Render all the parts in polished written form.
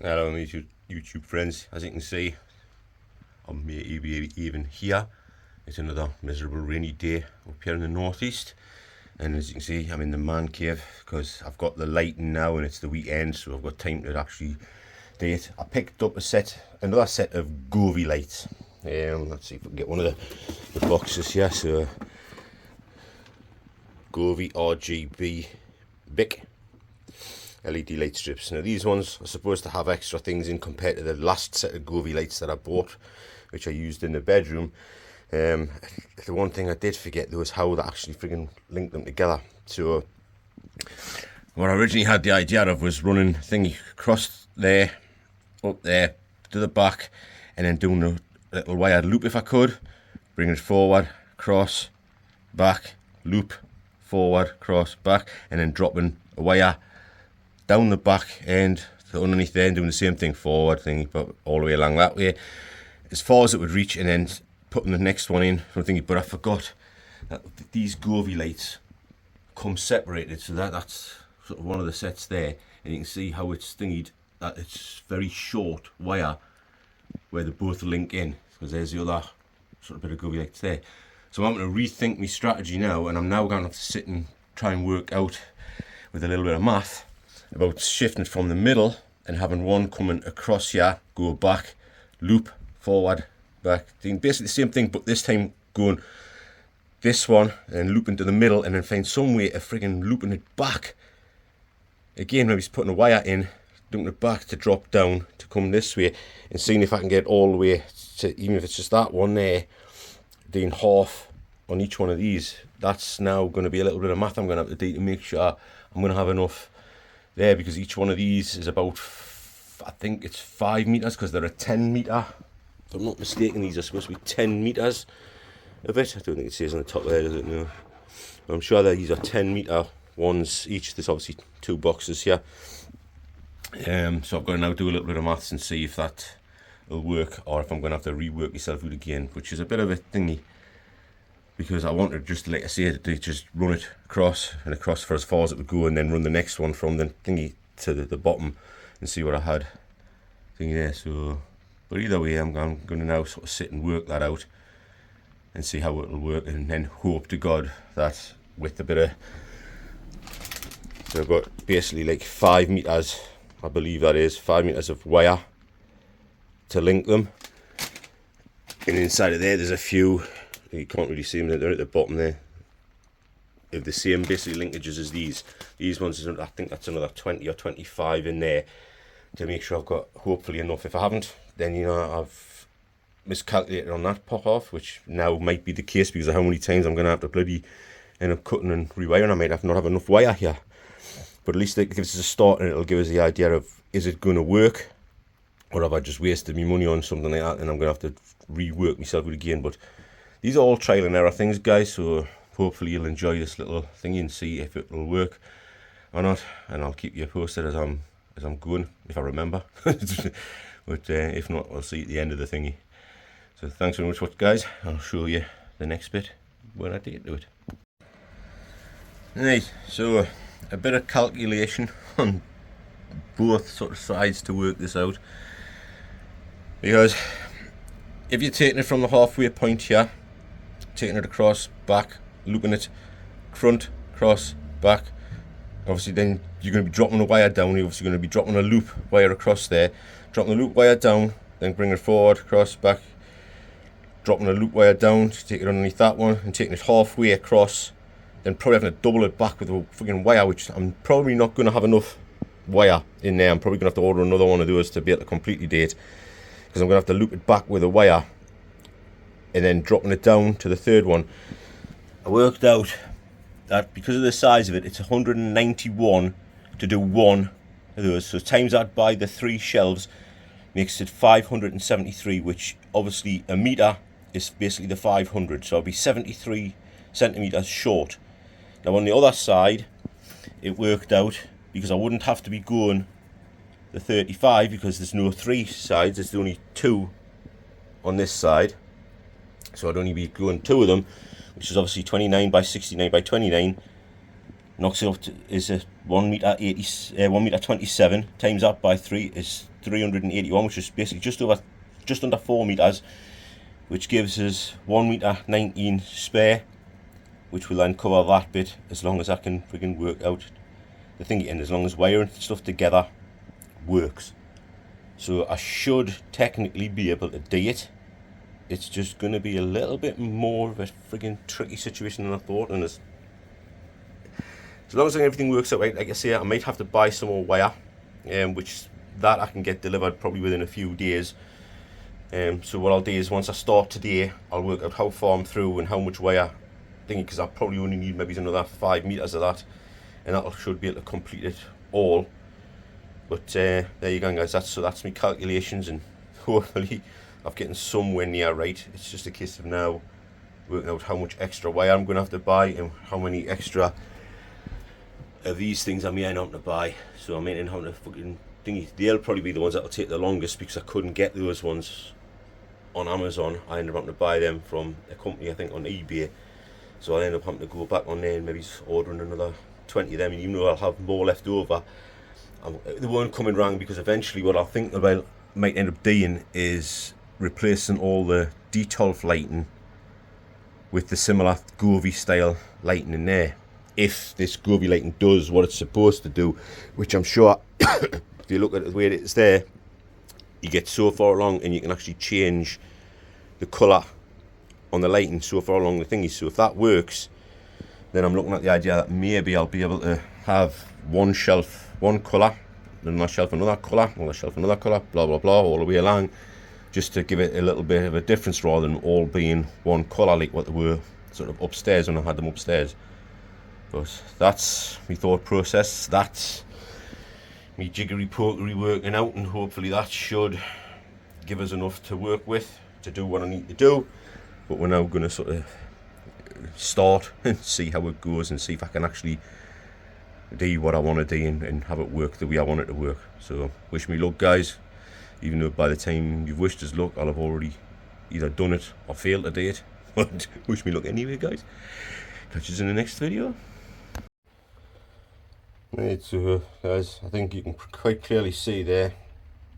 Hello, my YouTube friends. As you can see, I'm maybe even here. It's another miserable rainy day up here in the northeast, and as you can see, I'm in the man cave because I've got the lighting now, and it's the weekend, so I've got time to actually do it. I picked up another set of Govee lights. Let's see if we can get one of the boxes here. So, Govee RGBIC LED light strips. Now these ones are supposed to have extra things in compared to the last set of Govee lights that I bought, which I used in the bedroom. The one thing I did forget though was how they actually friggin' linked them together. So what I originally had the idea of was running thingy across there, up there, to the back, and then doing a little wired loop if I could, bring it forward, cross, back, loop, forward, cross, back, and then dropping a wire down the back end to underneath there and doing the same thing, forward thing, but all the way along that way as far as it would reach, and then putting the next one in from thingy. But I forgot that these Govee lights come separated, so that's sort of one of the sets there, and you can see how it's thingied, that it's very short wire where they both link in, because there's the other sort of bit of Govee lights there. So I'm going to rethink my strategy now, and I'm now going to have to sit and try and work out with a little bit of math about shifting from the middle and having one coming across here, go back, loop, forward, back, doing basically the same thing, but this time going this one and looping to the middle, and then find some way of friggin' looping it back again. Maybe just putting a wire in, looping it back to drop down to come this way, and seeing if I can get all the way to, even if it's just that one there, doing half on each one of these. That's now going to be a little bit of math I'm going to have to do to make sure I'm going to have enough there, because each one of these is about, I think it's 5 meters, because they're a 10 meter. If I'm not mistaken, these are supposed to be 10 meters of it. I don't think it says on the top there, does it? No. I'm sure that these are 10 meter ones each. There's obviously 2 boxes here. So I've got to now do a little bit of maths and see if that will work, or if I'm going to have to rework myself out again, which is a bit of a thingy, because I wanted just, like I said, to just run it across and across for as far as it would go, and then run the next one from the thingy to the bottom and see what I had thingy there. So, but either way, I'm going to now sort of sit and work that out and see how it'll work, and then hope to God that with a bit of, so I've got basically like 5 meters, I believe that is 5 meters of wire to link them, and inside of there's a few. You can't really see them, they're at the bottom there, of the same basically linkages as these. These ones, I think that's another 20 or 25 in there, to make sure I've got hopefully enough. If I haven't, then you know I've miscalculated on that pop off, which now might be the case because of how many times I'm going to have to bloody end up cutting and rewiring. I might not have enough wire here, but at least it gives us a start, and it'll give us the idea of, is it going to work, or have I just wasted my money on something like that and I'm going to have to rework myself out again. But these are all trial and error things, guys, so hopefully you'll enjoy this little thing and see if it will work or not, and I'll keep you posted as I'm going, if I remember. But if not, I'll see you at the end of the thingy. So thanks very much, guys. I'll show you the next bit when I get to it. Right, so a bit of calculation on both sort of sides to work this out, because if you're taking it from the halfway point here, taking it across, back, looping it, front, cross, back, obviously then you're going to be dropping a wire down. You're obviously going to be dropping a loop wire across there, dropping the loop wire down, then bring it forward, cross, back, dropping a loop wire down to take it underneath that one, and taking it halfway across, then probably having to double it back with a fucking wire, which I'm probably not going to have enough wire in there. I'm probably going to have to order another one of those to be able to completely do it, because I'm going to have to loop it back with a wire and then dropping it down to the third one. I worked out that because of the size of it, it's 191 to do one of those, so times that by the 3 shelves makes it 573, which obviously a meter is basically the 500, so I'll be 73 centimeters short. Now on the other side, it worked out, because I wouldn't have to be going the 35, because there's no 3 sides, there's only 2 on this side, so I'd only be going 2 of them, which is obviously 29 by 69 by 29, knocks it up to, is a 1 meter 27, times that by 3 is 381, which is basically just under 4 meters, which gives us 1 meter 19 spare, which will then cover that bit as long as I can freaking work out the thing, and as long as wiring stuff together works. So I should technically be able to do it. It's just going to be a little bit more of a friggin' tricky situation than I thought, and as long as everything works out right, like I say, I might have to buy some more wire, which that I can get delivered probably within a few days. So what I'll do is, once I start today, I'll work out how far I'm through and how much wire thingy, because I probably only need maybe another 5 meters of that, and that should be able to complete it all. But there you go, guys. That's my calculations, and hopefully I've getting somewhere near right. It's just a case of now working out how much extra wire I'm going to have to buy and how many extra of these things I may end up to buy. So I may end up to fucking thingy. They'll probably be the ones that'll take the longest, because I couldn't get those ones on Amazon. I ended up having to buy them from a company, I think, on eBay. So I ended up having to go back on there and maybe ordering another 20 of them, and even though I'll have more left over, they weren't coming round, because eventually what I think about might end up doing is replacing all the detolf lighting with the similar Govee style lighting in there. If this Govee lighting does what it's supposed to do, which I'm sure, if you look at the way it is there, you get so far along and you can actually change the colour on the lighting so far along the thingy. So if that works, then I'm looking at the idea that maybe I'll be able to have one shelf one colour, another shelf another colour, another shelf another colour, blah blah blah, all the way along, just to give it a little bit of a difference rather than all being one colour like what they were sort of upstairs when I had them upstairs. But that's my thought process, that's me jiggery pokery working out, and hopefully that should give us enough to work with to do what I need to do. But we're now going to sort of start and see how it goes, and see if I can actually do what I want to do and have it work the way I want it to work. So wish me luck, guys, even though by the time you've wished us luck I'll have already either done it or failed to do it. But wish me luck anyway, guys. Catch us in the next video. Right, so guys, I think you can quite clearly see there,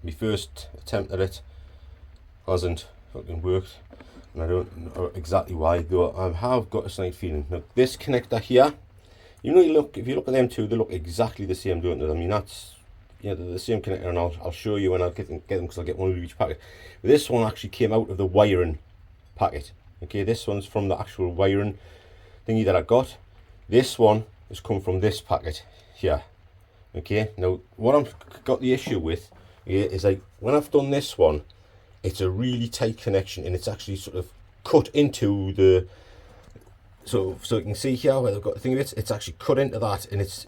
my first attempt at it hasn't fucking worked, and I don't know exactly why, though I have got a slight feeling. Now this connector here, you know, if you look at them two, they look exactly the same, don't they? I mean, that's, yeah, they're the same connector, and I'll show you when I get them, because I'll get one of each packet. But this one actually came out of the wiring packet. Okay, this one's from the actual wiring thingy that I got. This one has come from this packet here. Okay, now what I've got the issue with here is, like, when I've done this one, it's a really tight connection, and it's actually sort of cut into the, so you can see here where they've got the thing of it, it's actually cut into that, and it's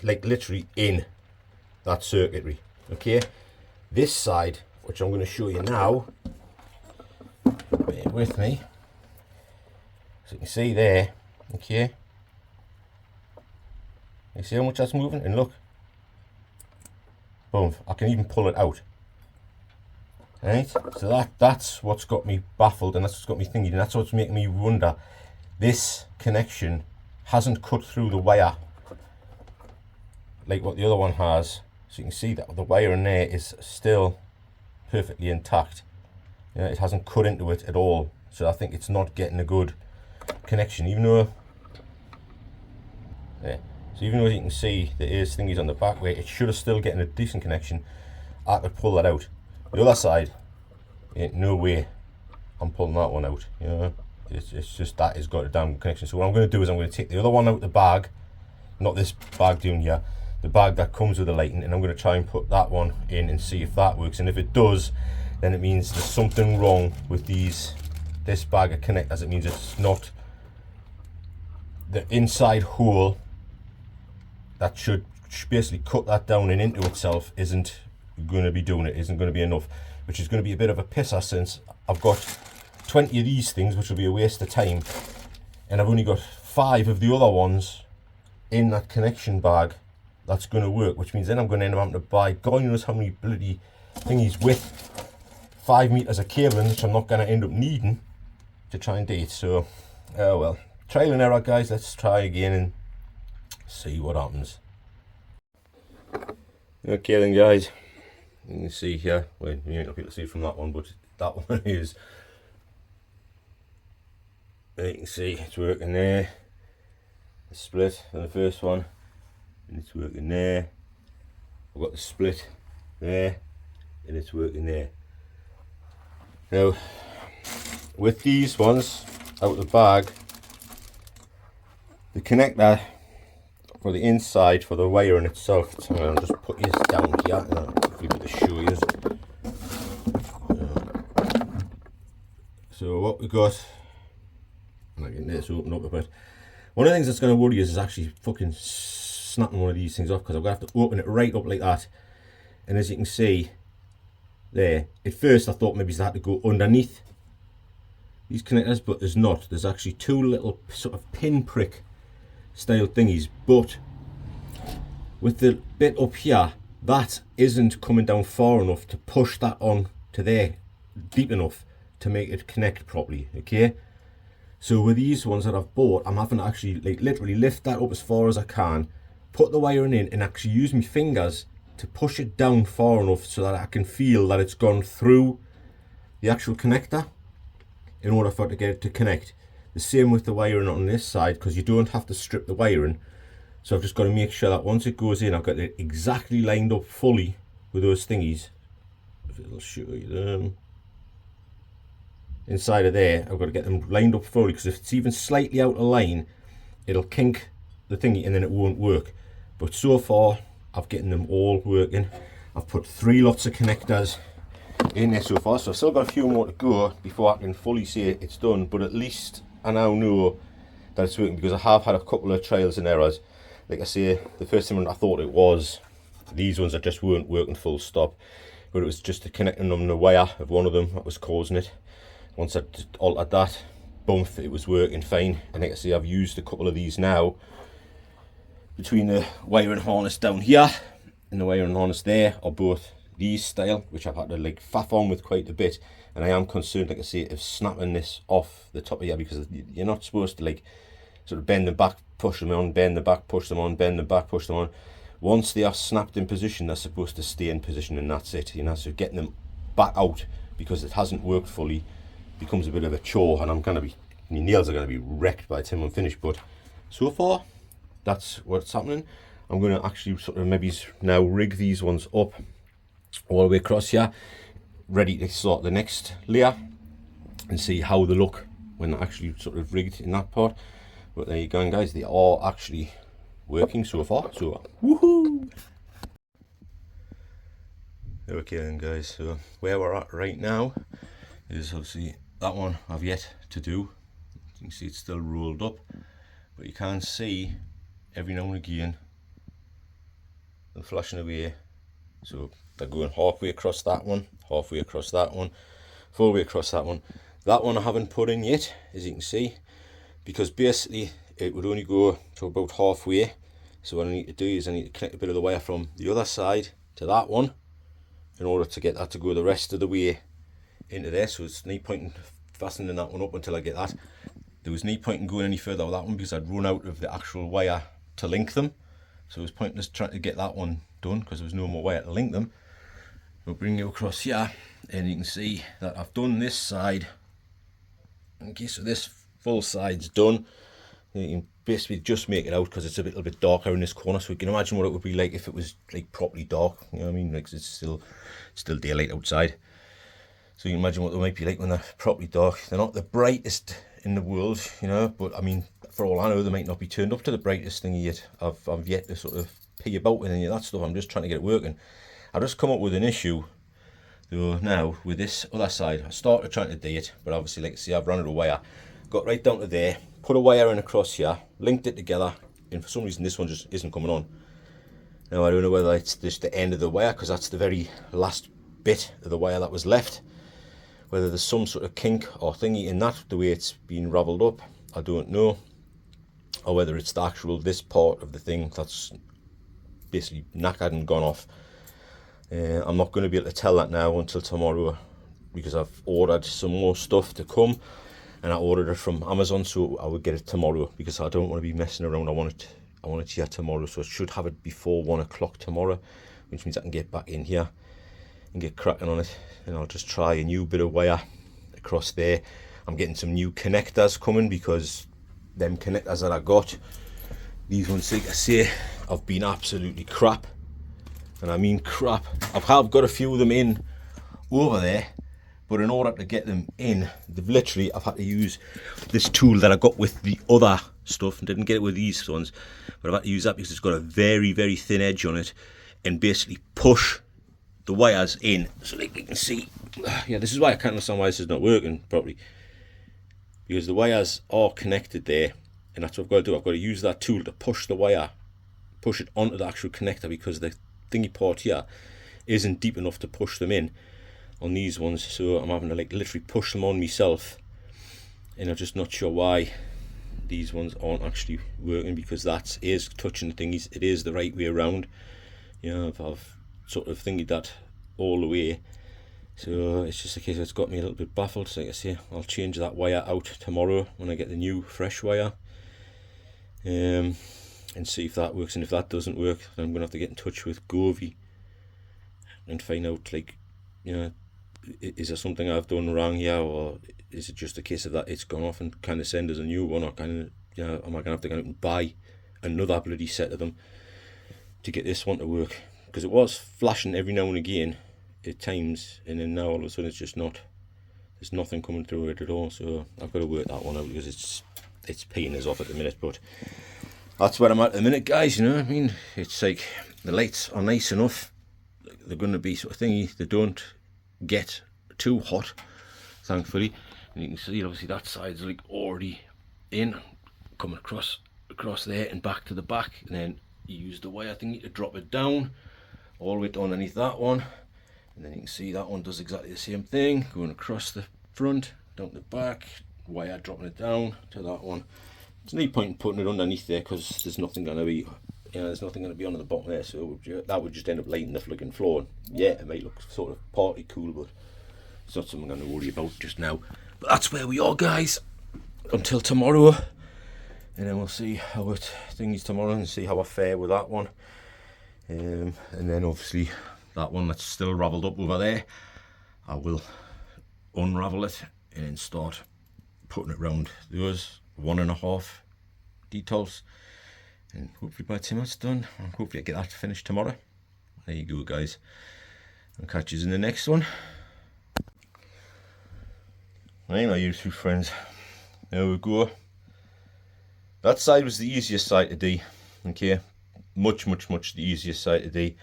like literally in that circuitry. Okay, this side, which I'm going to show you now, bear with me, so you can see there. Okay, you see how much that's moving, and look, boom, I can even pull it out. Right, so that's what's got me baffled, and that's what's got me thinking, and that's what's making me wonder. This connection hasn't cut through the wire like what the other one has, so you can see that the wire in there is still perfectly intact. You know, it hasn't cut into it at all, so I think it's not getting a good connection, even though, yeah, so even though you can see there is thingies on the back where it should have still getting a decent connection, I could pull that out. The other side, ain't no way I'm pulling that one out, you know. It's just that has got a damn good connection. So what I'm going to do is I'm going to take the other one out of the bag, not this bag down here, the bag that comes with the lighting, and I'm going to try and put that one in and see if that works. And if it does, then it means there's something wrong with this bag of connectors. It means it's not the inside hole that should basically cut that down and into itself isn't going to be doing it, isn't going to be enough, which is going to be a bit of a pisser, since I've got 20 of these things, which will be a waste of time, and I've only got 5 of the other ones in that connection bag that's going to work, which means then I'm going to end up having to buy God knows how many bloody thingies with 5 meters of cabling, which I'm not going to end up needing to try and do it. So well, trial and error, guys. Let's try again and see what happens. Okay then, guys, You can see here, well, you might not be able to see it from that one, but that one is, there you can see it's working there, the split on the first one, and it's working there. I've got the split there, and it's working there. Now, with these ones out of the bag, the connector for the inside for the wiring itself, so I'll just put this down here and I'll quickly put the show you. So what we got, and I can get this open up a bit. One of the things that's going to worry us is actually fucking snapping one of these things off, because I'm going to have to open it right up like that. And as you can see there, at first I thought maybe I had to go underneath these connectors, but there's not. There's actually two little sort of pinprick style thingies, but with the bit up here, that isn't coming down far enough to push that on to there deep enough to make it connect properly. Okay, so with these ones that I've bought, I'm having to actually like literally lift that up as far as I can, put the wiring in, and actually use my fingers to push it down far enough so that I can feel that it's gone through the actual connector in order for it to get it to connect. The same with the wiring on this side, because you don't have to strip the wiring. So I've just got to make sure that once it goes in, I've got it exactly lined up fully with those thingies. If it'll show you them. Inside of there, I've got to get them lined up fully, because if it's even slightly out of line, it'll kink the thingy and then it won't work. But so far, I've gotten them all working. I've put 3 lots of connectors in there so far, so I've still got a few more to go before I can fully say it's done, but at least I now know that it's working, because I have had a couple of trials and errors. Like I say, the first time I thought it was these ones that just weren't working full stop, but it was just the connecting on the wire of one of them that was causing it. Once I altered that, boom, it was working fine. And like I say, I've used a couple of these now between the wiring harness down here and the wiring harness there, or both these style, which I've had to like faff on with quite a bit. And I am concerned, like I say, of snapping this off the top of here, because you're not supposed to like sort of bend them back, push them on, bend them back, push them on, bend them back, push them on. Once they are snapped in position, they're supposed to stay in position, and that's it. You know, so getting them back out because it hasn't worked fully becomes a bit of a chore, and my nails are going to be wrecked by the time I'm finished. But so far, that's what's happening. I'm going to actually sort of maybe now rig these ones up all the way across here, ready to start the next layer and see how they look when they're actually sort of rigged in that part. But there you go, guys, they are actually working so far, so woohoo! Okay then guys, so where we're at right now is obviously that one I've yet to do. You can see it's still rolled up, but you can see every now and again them flashing away. So they're going halfway across that one, halfway across that one, full way across that one. That one I haven't put in yet, as you can see, because basically it would only go to about halfway. So what I need to do is I need to connect a bit of the wire from the other side to that one in order to get that to go the rest of the way into there. So it's no point fastening that one up until I get that. There was no point in going any further with that one because I'd run out of the actual wire to link them. So it was pointless trying to get that one done because there was no more wire to link them. We'll bring you across here and you can see that I've done this side. Okay, so this full side's done. You can basically just make it out because it's a little bit darker in this corner, so you can imagine what it would be like if it was like properly dark. You know what I mean? Like it's still daylight outside, so you can imagine what they might be like when they're properly dark. They're not the brightest in the world, you know, but I mean, for all I know, they might not be turned up to the brightest thing yet. I've yet to sort of pee about with any of that stuff. I'm just trying to get it working. I've just come up with an issue though now with this other side. I started trying to do it, but obviously, like I see, I've run out of wire. Got right down to there, put a wire in across here, linked it together, and for some reason this one just isn't coming on. Now I don't know whether it's just the end of the wire, because that's the very last bit of the wire that was left. Whether there's some sort of kink or thingy in that, the way it's been ravelled up, I don't know. Or whether it's the actual, this part of the thing that's basically knackered and gone off. I'm not going to be able to tell that now until tomorrow, because I've ordered some more stuff to come, and I ordered it from Amazon, so I will get it tomorrow because I don't want to be messing around. I want it here tomorrow, so I should have it before 1 o'clock tomorrow, which means I can get back in here and get cracking on it. And I'll just try a new bit of wire across there. I'm getting some new connectors coming, because them connectors that I got, these ones, like I say, have been absolutely crap. And I mean crap. I've got a few of them in over there, but in order to get them in, I've had to use this tool that I got with the other stuff, and didn't get it with these ones, but I've had to use that because it's got a very, very thin edge on it, and basically push the wires in. So like you can see, yeah, this is why I can't understand why this is not working properly, because the wires are connected there, and that's what I've got to do. I've got to use that tool to push the wire, push it onto the actual connector, because the thingy part here isn't deep enough to push them in on these ones, so I'm having to like literally push them on myself, and I'm just not sure why these ones aren't actually working, because that is touching the thingies. It is the right way around, you know. I've sort of thingied that all the way, so it's just a case that's got me a little bit baffled. So like I say, I'll change that wire out tomorrow when I get the new fresh wire, and see if that works. And if that doesn't work, then I'm gonna have to get in touch with Govee and find out, like, you know, is there something I've done wrong here, or is it just a case of that it's gone off, and kind of send us a new one, or kind of, you know, am I gonna have to go out and buy another bloody set of them to get this one to work? Because it was flashing every now and again at times, and then now all of a sudden it's just not, there's nothing coming through it at all. So I've got to work that one out, because it's paying us off at the minute. But that's where I'm at the minute, guys. You know what I mean? It's like the lights are nice enough, they're going to be sort of thingy, they don't get too hot, thankfully. And you can see obviously that side's like already in, coming across there and back to the back, and then you use the wire thingy to drop it down all the way to underneath that one, and then you can see that one does exactly the same thing, going across the front down to the back, wire dropping it down to that one. There's no point in putting it underneath there, because there's nothing going to be, you know, there's nothing going to be on the bottom there, so that would just end up lighting the flipping floor. Yeah, it might look sort of party cool, but it's not something I'm going to worry about just now. But that's where we are, guys, until tomorrow, and then we'll see how it thingies tomorrow and see how I fare with that one. And then obviously that one that's still ravelled up over there, I will unravel it and then start putting it round those 1.5 details, and hopefully by the time that's done, hopefully I get that finished tomorrow. There you go, guys. I'll catch you in the next one. Right now, you two friends, there we go. That side was the easiest side to do, okay, much the easiest side to do,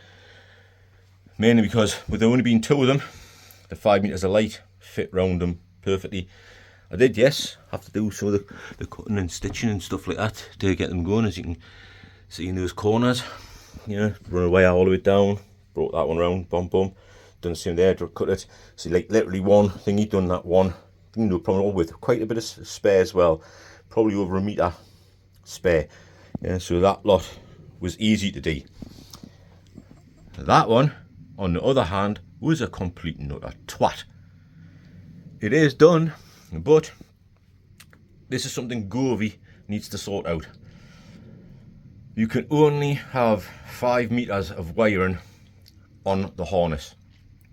mainly because with there only being 2 of them, the 5 meters of light fit round them perfectly. I did, yes, have to do some of the cutting and stitching and stuff like that to get them going, as you can see in those corners. You know, run a wire all the way down, brought that one round, bum, done the same there, cut it. So like literally one thing, he'd done that one, you know, probably with quite a bit of spare as well, probably over 1 meter spare. Yeah, so that lot was easy to do. That one, on the other hand, was a complete nutter twat. It is done, but this is something Govee needs to sort out. You can only have 5 meters of wiring on the harness.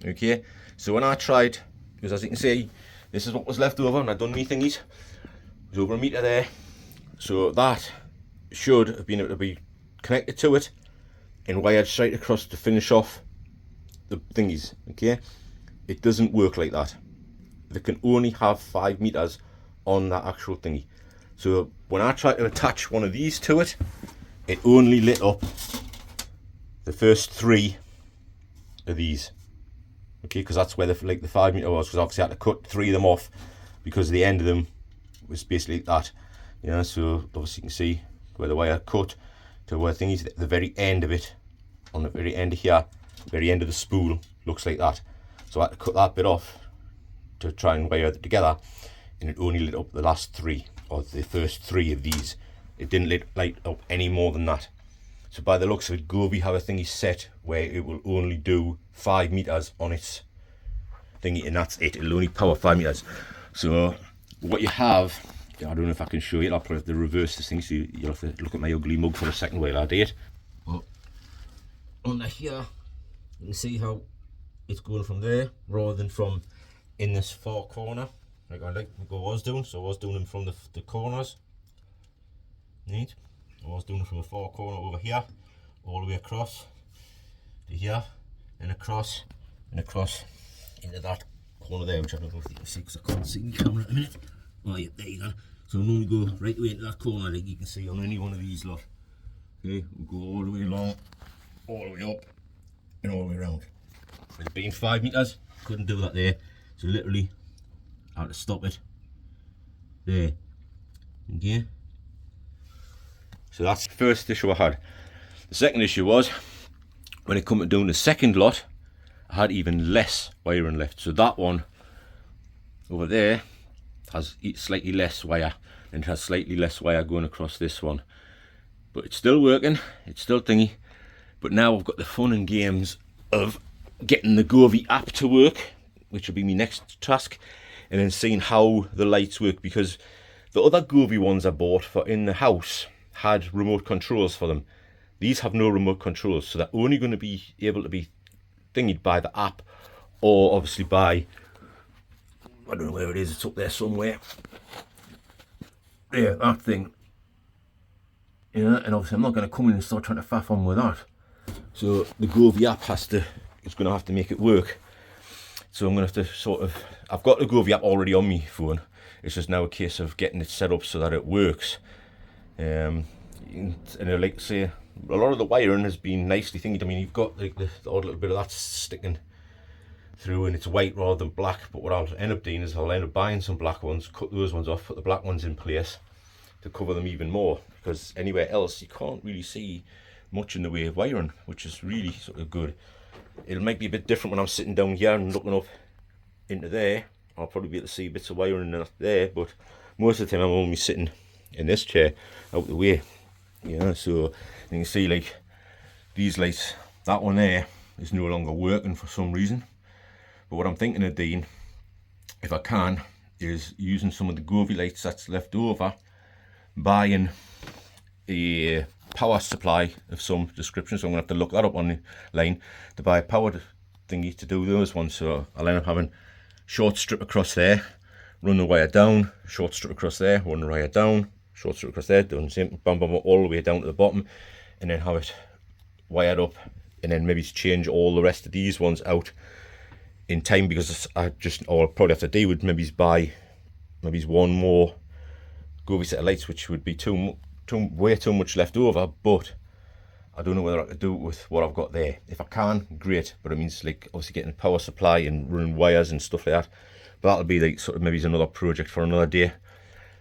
Okay, so when I tried, because as you can see, this is what was left over, and I'd done me thingies. It was over 1 meter there, so that should have been able to be connected to it and wired straight across to finish off the thingies. Okay, it doesn't work like that. They can only have 5 meters on that actual thingy. So when I tried to attach one of these to it, it only lit up the first 3 of these. Okay, because that's where the 5 meter was, because obviously I had to cut 3 of them off because the end of them was basically like that. Yeah, so obviously you can see where the wire cut to where thingies, the very end of it, on the very end of here, very end of the spool, looks like that. So I had to cut that bit off to try and wire it together, and it only lit up the last 3, or the first 3 of these. It didn't light up any more than that. So by the looks of it, Govee have a thingy set where it will only do 5 meters on its thingy, and that's it. It'll only power 5 meters. So what you have, I don't know if I can show you, I'll probably have to reverse this thing, so you'll have to look at my ugly mug for a second while I do it. But under here, you can see how it's going from there rather than from in this far corner like I was doing. So I was doing them from the corners. Neat. I was doing it from a far corner over here all the way across to here and across into that corner there, which I don't know if you can see because I can't see the camera at a minute. Oh yeah, there you go. So I'm going to go right away into that corner like you can see on any one of these lot. Okay, we'll go all the way along, all the way up and all the way around. With it being 5 meters, couldn't do that there. So literally I had to stop it there. Okay. So that's the first issue I had. The second issue was when it come to doing the second lot, I had even less wiring left. So that one over there has slightly less wire, and it has slightly less wire going across this one. But it's still working, it's still thingy. But now I've got the fun and games of getting the Govee app to work, which will be my next task, and then seeing how the lights work, because the other Govee ones I bought for in the house had remote controls for them. These have no remote controls, so they're only going to be able to be thingied by the app, or obviously by, I don't know where it is, it's up there somewhere. There, that thing. Yeah, and obviously I'm not going to come in and start trying to faff on with that. So the Govee app it's going to have to make it work. So I'm going to have to sort of, I've got the Govee app already on my phone. It's just now a case of getting it set up so that it works. And I like to say, a lot of the wiring has been nicely thingied. I mean, you've got like the odd little bit of that sticking through and it's white rather than black, but what I'll end up doing is I'll end up buying some black ones, cut those ones off, put the black ones in place to cover them even more, because anywhere else you can't really see much in the way of wiring, which is really sort of good. It might be a bit different when I'm sitting down here and looking up into there. I'll probably be able to see bits of wiring there, but most of the time I'm only sitting in this chair out the way. Yeah, so you can see like these lights, that one there is no longer working for some reason. But what I'm thinking of doing, if I can, is using some of the Govee lights that's left over, buying a power supply of some description. So I'm going to have to look that up online to buy a power thingy to do those ones. So I'll end up having short strip across there, run the wire down, short strip across there, run the wire down, short strip across there, doing the same, bam, bam, all the way down to the bottom, and then have it wired up, and then maybe change all the rest of these ones out in time, because all I'll probably have to do would maybe buy one more Govee set of lights, which would be way too much left over, but I don't know whether I could do it with what I've got there. If I can, great, but it means like obviously getting a power supply and running wires and stuff like that. But that'll be like sort of maybe another project for another day.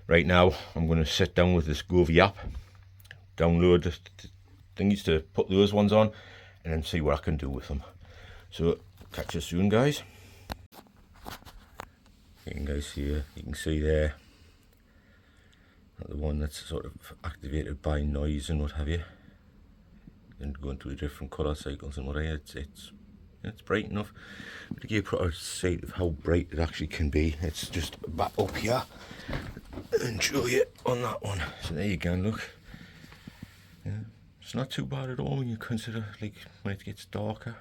Right now I'm going to sit down with this Govee app, download the thingies to put those ones on, and then see what I can do with them. So catch you soon, guys. You can guys see, you can see there the one that's sort of activated by noise and what have you, and going through the different colour cycles and what have you. It's bright enough, but to give you a sight of how bright it actually can be, it's just back up here and show you on that one. So there you go, look. Yeah, it's not too bad at all when you consider like when it gets darker.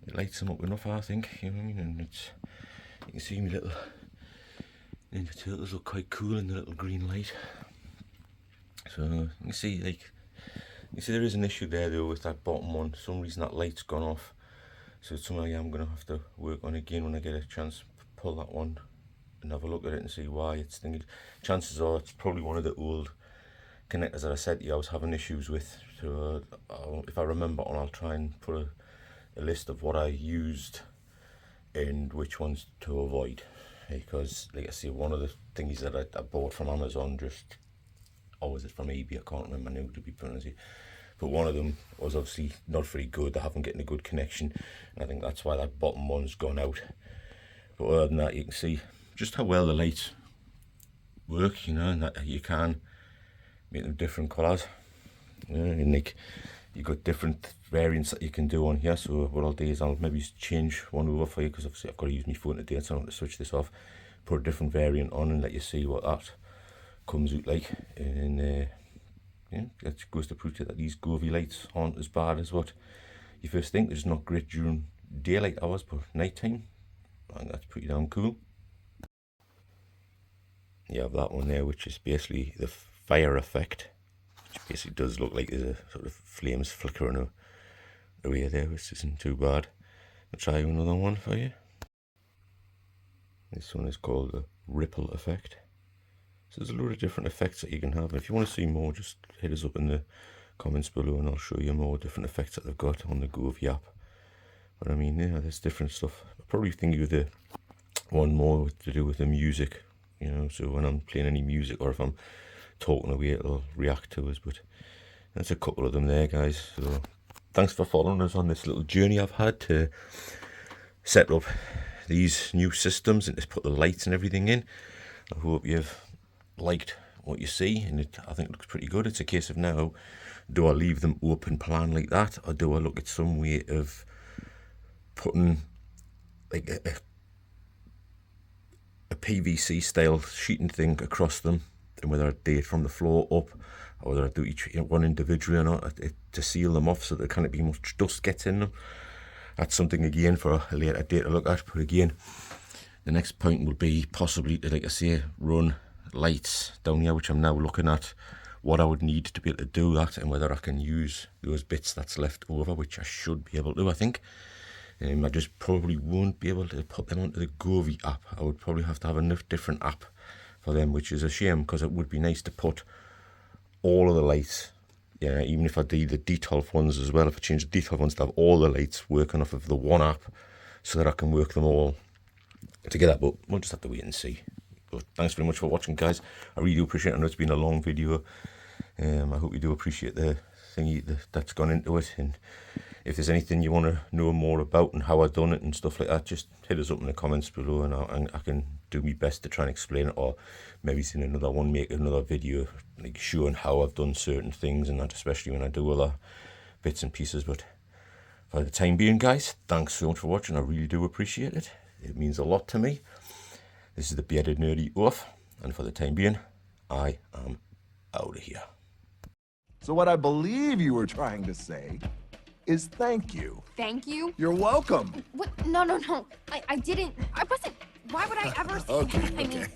It lights them up enough, I think. You know what I mean? And you can see my little Ninja Turtles look quite cool in the little green light. So you can see there is an issue there though with that bottom one. For some reason that light's gone off. So it's something I'm going to have to work on again when I get a chance to pull that one and have a look at it and see why it's thinking. Chances are it's probably one of the old connectors that I said to you I was having issues with. So if I remember on, I'll try and put a list of what I used and which ones to avoid, because like I say, one of the things that I bought from Amazon, or was it from eBay, I can't remember now to be honest, but one of them was obviously not very good. They haven't getting a good connection, and I think that's why that bottom one's gone out. But other than that, you can see just how well the lights work, you know, and that you can make them different colours. Yeah, and like you've got different variants that you can do on here. So what I'll do is I'll maybe change one over for you, because obviously I've got to use my phone today, so I'm going to switch this off, put a different variant on and let you see what that comes out like. And yeah, that goes to prove to you that these Govee lights aren't as bad as what you first think. They're just not great during daylight hours, but nighttime. I think that's pretty damn cool. You have that one there, which is basically the fire effect, which basically does look like there's a sort of flames flickering away there, which isn't too bad. I'll try another one for you. This one is called the ripple effect. So there's a lot of different effects that you can have. If you want to see more, just hit us up in the comments below and I'll show you more different effects that they've got on the Govee app. But I mean, yeah, there's different stuff. I'll probably think of the one more to do with the music, you know, so when I'm playing any music or if I'm talking away, it'll react to us. But there's a couple of them there, guys. So thanks for following us on this little journey I've had to set up these new systems and to put the lights and everything in. I hope you've liked what you see, and I think it looks pretty good. It's a case of now, do I leave them open plan like that, or do I look at some way of putting like a PVC style sheeting thing across them, and whether I do it from the floor up or whether I do each one individually or not, to seal them off so there can't be much dust gets in them. That's something again for a later date to look at. But again, the next point will be possibly to, like I say, run lights down here, which I'm now looking at what I would need to be able to do that, and whether I can use those bits that's left over, which I should be able to, I think. I just probably won't be able to put them onto the Govee app. I would probably have to have a different app for them, which is a shame, because it would be nice to put all of the lights, yeah, even if I do the detolf ones as well, if I change the detolf ones to have all the lights working off of the one app so that I can work them all together. But we'll just have to wait and see. But thanks very much for watching, guys. I really do appreciate it. I know it's been a long video. I hope you do appreciate the thingy that's gone into it, and if there's anything you want to know more about and how I've done it and stuff like that, just hit us up in the comments below, and I can do my best to try and explain it, or maybe in another one make another video like showing how I've done certain things and that, especially when I do other bits and pieces. But for the time being, guys, thanks so much for watching. I really do appreciate it. It means a lot to me. This is the Bearded Nerdy Oaf, and for the time being, I am out of here. So what I believe you were trying to say is thank you. Thank you? You're welcome. What? No. I didn't. I wasn't. Why would I ever say that? I mean,